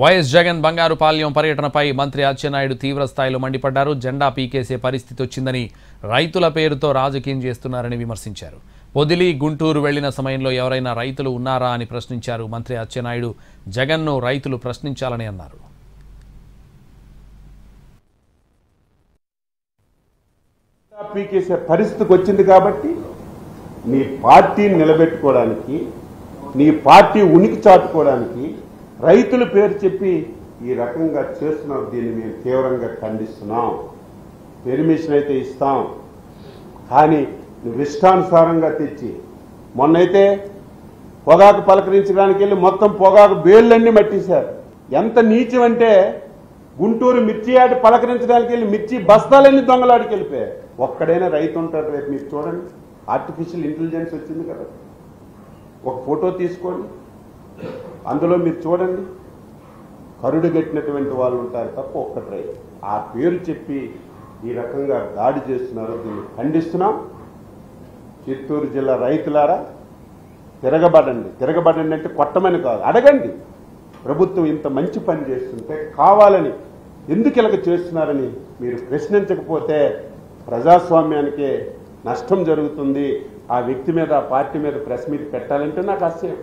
YS Jagan Bangarupalem పర్యటనపై మంత్రి అచ్చెన్నాయుడు తీవ్ర స్థాయిలో మండిపడ్డారు. జెండా పీకేసే పరిస్థితి వచ్చిందని, రైతుల పేరుతో రాజకీయం చేస్తున్నారని విమర్శించారు. పొదిలి, గుంటూరు వెళ్లిన సమయంలో ఎవరైనా రైతులు ఉన్నారా అని ప్రశ్నించారు మంత్రి అచ్చెన్నాయుడు. జగన్ను రైతులు ప్రశ్నించాలని అన్నారు. పీకేసే పరిస్థితికి వచ్చింది కాబట్టి నీ పార్టీని నిలబెట్టుకోవడానికి, నీ పార్టీ ఉనికి చాటుకోవడానికి రైతుల పేరు చెప్పి ఈ రకంగా చేస్తున్నారు. దీన్ని మేము తీవ్రంగా ఖండిస్తున్నాం. పెర్మిషన్ అయితే ఇస్తాం, కానీ నువ్వు ఇష్టానుసారంగా తెచ్చి, మొన్నైతే పొగాకు పలకరించడానికి వెళ్ళి మొత్తం పొగాకు బేళ్ళన్నీ మట్టేశారు. ఎంత నీచం అంటే గుంటూరు మిర్చి ఆటి పలకరించడానికి వెళ్ళి మిర్చి బస్తాలన్నీ దొంగలాడికి వెళ్ళిపోయారు. ఒక్కడైనా రైతు ఉంటాడు రేపు. మీరు చూడండి, ఆర్టిఫిషియల్ ఇంటెలిజెన్స్ వచ్చింది కదా, ఒక ఫోటో తీసుకోండి, అందులో మీరు చూడండి, కరుడు గట్టినటువంటి వాళ్ళు ఉంటారు తప్ప ఒక్కటి రైతు. ఆ పేరు చెప్పి ఈ రకంగా దాడి చేస్తున్నారు. దీన్ని ఖండిస్తున్నాం. చిత్తూరు జిల్లా రైతులారా, తిరగబడండి. తిరగబడండి అంటే కొట్టమని కాదు, అడగండి. ప్రభుత్వం ఇంత మంచి పని చేస్తుంటే కావాలని ఎందుకు ఇలాగ చేస్తున్నారని మీరు ప్రశ్నించకపోతే ప్రజాస్వామ్యానికే నష్టం జరుగుతుంది. ఆ వ్యక్తి మీద, ఆ పార్టీ మీద ప్రెస్ మీట్ పెట్టాలంటే నాకు అసహ్యం.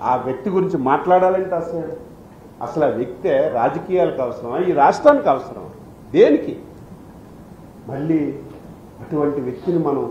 ఆ వ్యక్తి గురించి మాట్లాడాలంటే అసహ్యం. అసలు ఆ వ్యక్తే రాజకీయాలకు అవసరమా, ఈ రాష్ట్రానికి అవసరం? దేనికి? మళ్ళీ అటువంటి వ్యక్తిని మనం